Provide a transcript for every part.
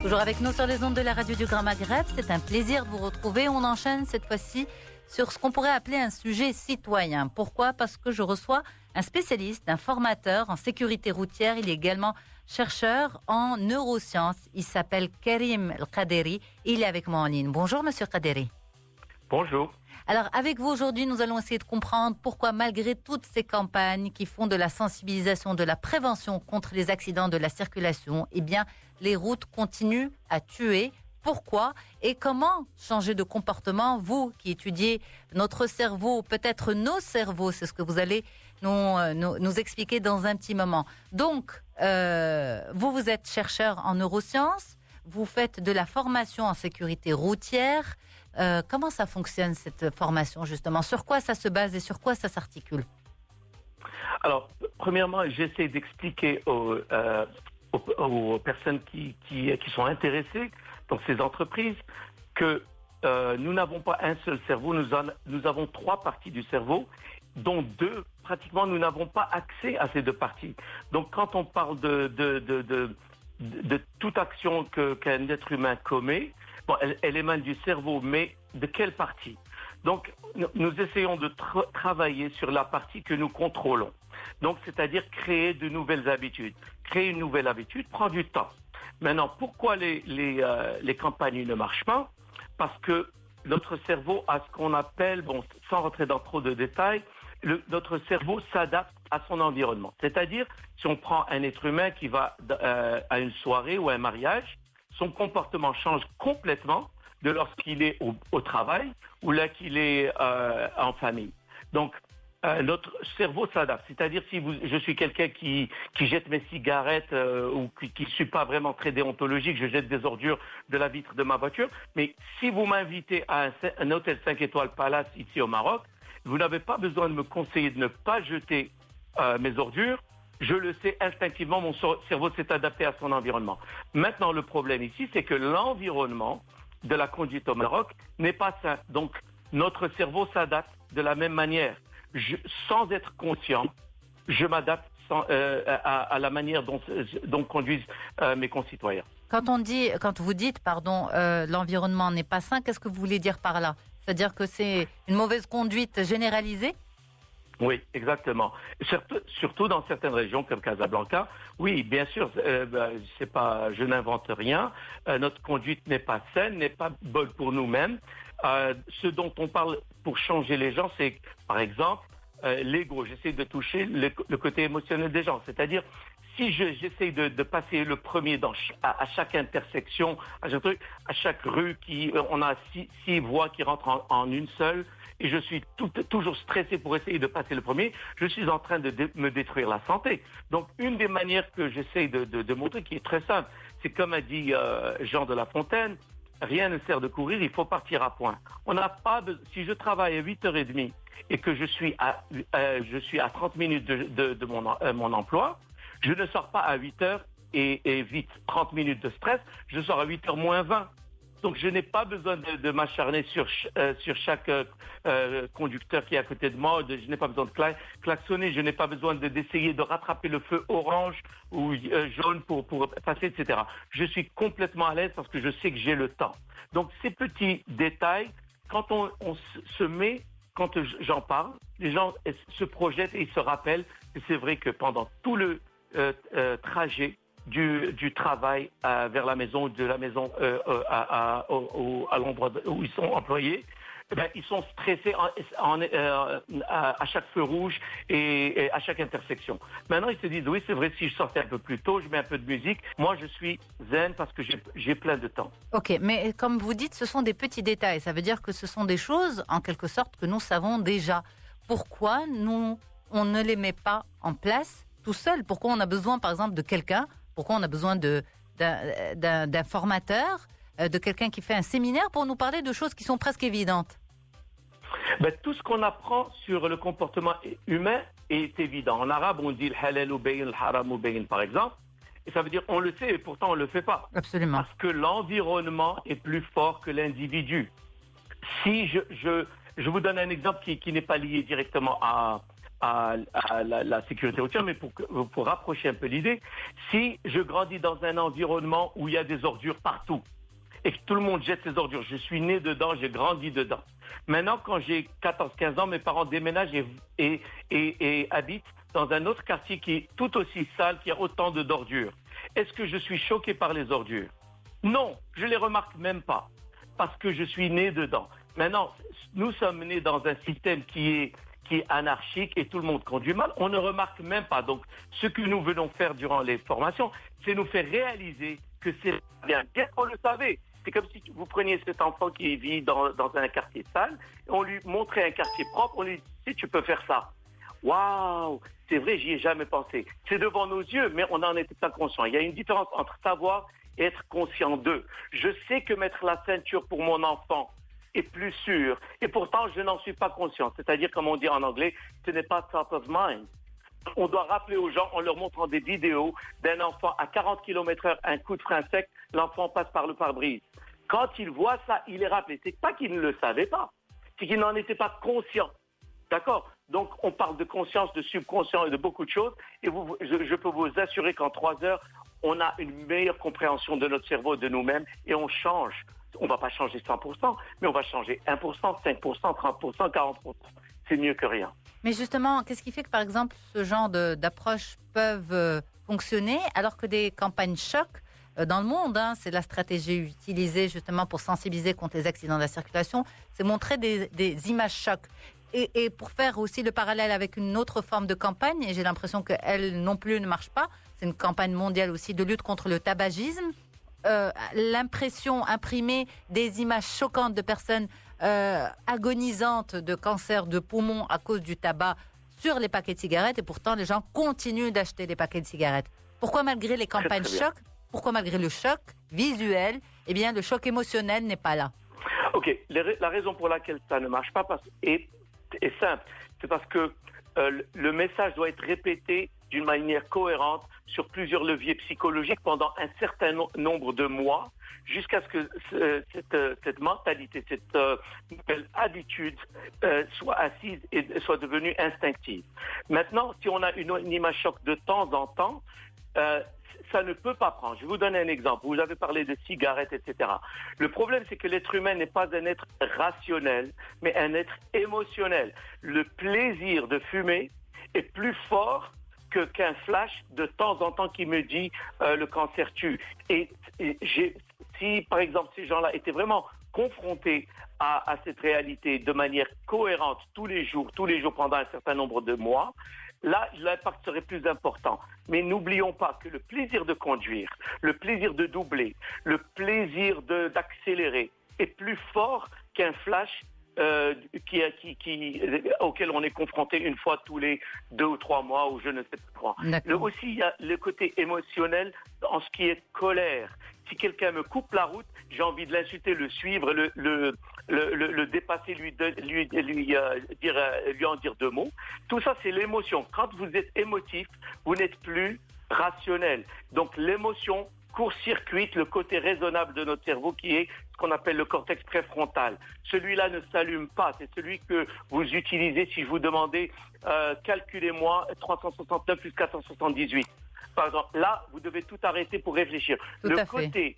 Toujours avec nous sur les ondes de la radio du Grand Maghreb, c'est un plaisir de vous retrouver. On enchaîne cette fois-ci sur ce qu'on pourrait appeler un sujet citoyen. Pourquoi ? Parce que je reçois un spécialiste, un formateur en sécurité routière. Il est également chercheur en neurosciences. Il s'appelle Karim El Kaderi. Il est avec moi en ligne. Bonjour Monsieur Kaderi. Bonjour. Alors, avec vous aujourd'hui, nous allons essayer de comprendre pourquoi, malgré toutes ces campagnes qui font de la sensibilisation, de la prévention contre les accidents de la circulation, eh bien, les routes continuent à tuer. Pourquoi et comment changer de comportement? Vous qui étudiez notre cerveau, peut-être nos cerveaux, c'est ce que vous allez nous expliquer dans un petit moment. Donc, vous êtes chercheur en neurosciences, vous faites de la formation en sécurité routière. Comment ça fonctionne cette formation justement? Sur quoi ça se base et sur quoi ça s'articule? Alors, premièrement, j'essaie d'expliquer aux personnes qui sont intéressées dans ces entreprises que nous n'avons pas un seul cerveau, nous avons trois parties du cerveau, dont deux, pratiquement, nous n'avons pas accès à ces deux parties. Donc, quand on parle de toute action qu'un être humain commet, bon, elle émane du cerveau, mais de quelle partie? Donc, nous essayons de travailler sur la partie que nous contrôlons. Donc, c'est-à-dire créer de nouvelles habitudes. Créer une nouvelle habitude prend du temps. Maintenant, pourquoi les campagnes ne marchent pas? Parce que notre cerveau a ce qu'on appelle, bon, sans rentrer dans trop de détails, notre cerveau s'adapte à son environnement. C'est-à-dire, si on prend un être humain qui va à une soirée ou à un mariage, son comportement change complètement de lorsqu'il est au travail ou là qu'il est en famille. Donc, notre cerveau s'adapte. C'est-à-dire, si je suis quelqu'un qui jette mes cigarettes ou qui ne suis pas vraiment très déontologique, je jette des ordures de la vitre de ma voiture, mais si vous m'invitez à un hôtel 5 étoiles Palace ici au Maroc, vous n'avez pas besoin de me conseiller de ne pas jeter mes ordures. Je le sais instinctivement, mon cerveau s'est adapté à son environnement. Maintenant, le problème ici, c'est que l'environnement de la conduite au Maroc n'est pas sain. Donc, notre cerveau s'adapte de la même manière. Sans être conscient, je m'adapte à la manière dont conduisent mes concitoyens. Quand vous dites, l'environnement n'est pas sain, qu'est-ce que vous voulez dire par là? C'est-à-dire que c'est une mauvaise conduite généralisée? Oui, exactement. Surtout dans certaines régions comme Casablanca. Oui, bien sûr, je n'invente rien. Notre conduite n'est pas saine, n'est pas bonne pour nous-mêmes. Ce dont on parle pour changer les gens, c'est, par exemple, l'ego. J'essaie de toucher le côté émotionnel des gens. C'est-à-dire, si j'essaie de passer le premier à chaque intersection, à chaque rue, on a six voies qui rentrent en une seule, et je suis toujours stressé pour essayer de passer le premier, je suis en train de me détruire la santé. Donc, une des manières que j'essaie de montrer, qui est très simple, c'est comme a dit Jean de La Fontaine, rien ne sert de courir, il faut partir à point. On n'a pas si je travaille à 8h30 et que je suis à 30 minutes de mon emploi, je ne sors pas à 8h et vite 30 minutes de stress, je sors à 8h moins 20. Donc je n'ai pas besoin de m'acharner sur chaque conducteur qui est à côté de moi, je n'ai pas besoin de klaxonner, je n'ai pas besoin d'essayer de rattraper le feu orange ou jaune pour passer, etc. Je suis complètement à l'aise parce que je sais que j'ai le temps. Donc ces petits détails, quand on se met, quand j'en parle, les gens se projettent et ils se rappellent que c'est vrai que pendant tout le trajet du travail vers la maison, de la maison à l'endroit où ils sont employés, ils sont stressés à chaque feu rouge et à chaque intersection. Maintenant, ils se disent, oui, c'est vrai, si je sortais un peu plus tôt, je mets un peu de musique, moi, je suis zen parce que j'ai plein de temps. Ok, mais comme vous dites, ce sont des petits détails. Ça veut dire que ce sont des choses, en quelque sorte, que nous savons déjà. Pourquoi on ne les met pas en place tout seul? Pourquoi on a besoin, par exemple, de quelqu'un? Pourquoi on a besoin d'un formateur, de quelqu'un qui fait un séminaire pour nous parler de choses qui sont presque évidentes? Tout ce qu'on apprend sur le comportement humain est évident. En arabe, on dit le halal ou bayn, le haram ou bayn, par exemple. Et ça veut dire on le sait et pourtant on ne le fait pas. Absolument. Parce que l'environnement est plus fort que l'individu. Si je vous donne un exemple qui n'est pas lié directement la sécurité routière, mais pour rapprocher un peu l'idée, si je grandis dans un environnement où il y a des ordures partout, et que tout le monde jette ses ordures, je suis né dedans, j'ai grandi dedans. Maintenant, quand j'ai 14-15 ans, mes parents déménagent et habitent dans un autre quartier qui est tout aussi sale, qui a autant d'ordures. Est-ce que je suis choqué par les ordures? Non, je les remarque même pas, parce que je suis né dedans. Maintenant, nous sommes nés dans un système qui est anarchique et tout le monde conduit mal, on ne remarque même pas. Donc, ce que nous venons faire durant les formations, c'est nous faire réaliser que c'est bien. Bien qu'on le savait, c'est comme si vous preniez cet enfant qui vit dans un quartier sale, et on lui montrait un quartier propre, on lui dit, tu peux faire ça. Waouh, c'est vrai, j'y ai jamais pensé. C'est devant nos yeux, mais on n'en était pas conscient. Il y a une différence entre savoir et être conscient d'eux. Je sais que mettre la ceinture pour mon enfant est plus sûr, et pourtant je n'en suis pas conscient. C'est-à-dire, comme on dit en anglais, ce n'est pas top of mind. On doit rappeler aux gens, en leur montrant des vidéos d'un enfant à 40 km/h, un coup de frein sec, l'enfant passe par le pare-brise. Quand il voit ça, il est rappelé. C'est pas qu'il ne le savait pas, c'est qu'il n'en était pas conscient. D'accord? Donc, on parle de conscience, de subconscient et de beaucoup de choses. Et je peux vous assurer qu'en 3 heures, on a une meilleure compréhension de notre cerveau, de nous-mêmes, et on change. On ne va pas changer 100%, mais on va changer 1%, 5%, 30%, 40%. C'est mieux que rien. Mais justement, qu'est-ce qui fait que, par exemple, ce genre d'approches peuvent fonctionner alors que des campagnes choc dans le monde, c'est la stratégie utilisée justement pour sensibiliser contre les accidents de la circulation, c'est montrer des images chocs. Et pour faire aussi le parallèle avec une autre forme de campagne, et j'ai l'impression qu'elle non plus ne marche pas, c'est une campagne mondiale aussi de lutte contre le tabagisme, l'impression imprimée des images choquantes de personnes agonisantes de cancer de poumon à cause du tabac sur les paquets de cigarettes, et pourtant les gens continuent d'acheter des paquets de cigarettes. Pourquoi malgré les campagnes choc, pourquoi malgré le choc visuel, eh bien le choc émotionnel n'est pas là? Ok, la raison pour laquelle ça ne marche pas est simple, c'est parce que le message doit être répété d'une manière cohérente sur plusieurs leviers psychologiques pendant un certain nombre de mois, jusqu'à ce que cette mentalité, cette nouvelle habitude soit assise et soit devenue instinctive. Maintenant, si on a une image choc de temps en temps, ça ne peut pas prendre. Je vais vous donner un exemple. Vous avez parlé de cigarettes, etc. Le problème, c'est que l'être humain n'est pas un être rationnel, mais un être émotionnel. Le plaisir de fumer est plus fort qu'un flash de temps en temps qui me dit le cancer tue. Et si, par exemple, ces gens-là étaient vraiment confrontés à cette réalité de manière cohérente tous les jours pendant un certain nombre de mois, là, l'impact serait plus important. Mais n'oublions pas que le plaisir de conduire, le plaisir de doubler, le plaisir d'accélérer est plus fort qu'un flash auquel on est confronté une fois tous les 2 ou 3 mois ou je ne sais pas quoi. Aussi, il y a le côté émotionnel en ce qui est colère. Si quelqu'un me coupe la route, j'ai envie de l'insulter, le suivre, le dépasser, lui en dire 2 mots. Tout ça, c'est l'émotion. Quand vous êtes émotif, vous n'êtes plus rationnel. Donc l'émotion court-circuite le côté raisonnable de notre cerveau qui est ce qu'on appelle le cortex préfrontal. Celui-là ne s'allume pas. C'est celui que vous utilisez si je vous demandais calculez-moi 369 plus 478. Par exemple, là, vous devez tout arrêter pour réfléchir. Le côté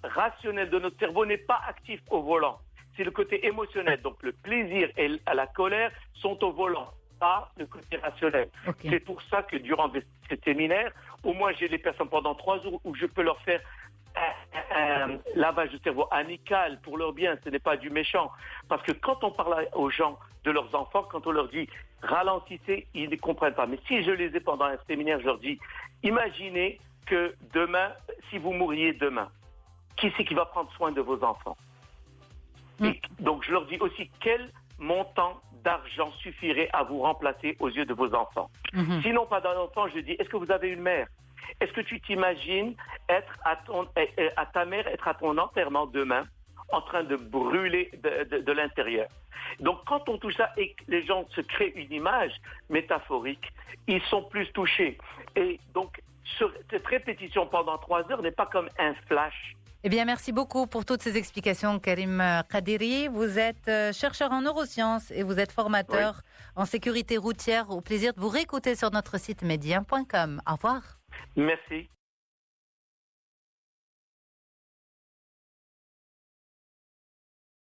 rationnel de notre cerveau n'est pas actif au volant. C'est le côté émotionnel. Donc le plaisir et la colère sont au volant, pas le côté rationnel. Okay. C'est pour ça que durant ces séminaires, au moins j'ai les personnes pendant 3 jours où je peux leur faire un lavage de cerveau amical pour leur bien, ce n'est pas du méchant. Parce que quand on parle aux gens de leurs enfants, quand on leur dit ralentissez, ils ne comprennent pas. Mais si je les ai pendant un séminaire, je leur dis imaginez que demain, si vous mouriez demain, qui c'est qui va prendre soin de vos enfants? Et donc je leur dis aussi quel montant d'argent suffirait à vous remplacer aux yeux de vos enfants. Sinon pas d'enfants, je dis est-ce que vous avez une mère? Est-ce que tu t'imagines être à ta mère être à ton enterrement demain en train de brûler de l'intérieur? Donc quand on touche ça et que les gens se créent une image métaphorique, ils sont plus touchés. Et donc cette répétition pendant 3 heures n'est pas comme un flash. Eh bien, merci beaucoup pour toutes ces explications, Karim Kadiri. Vous êtes chercheur en neurosciences et vous êtes formateur en sécurité routière. Au plaisir de vous réécouter sur notre site média.com. Au revoir. Merci.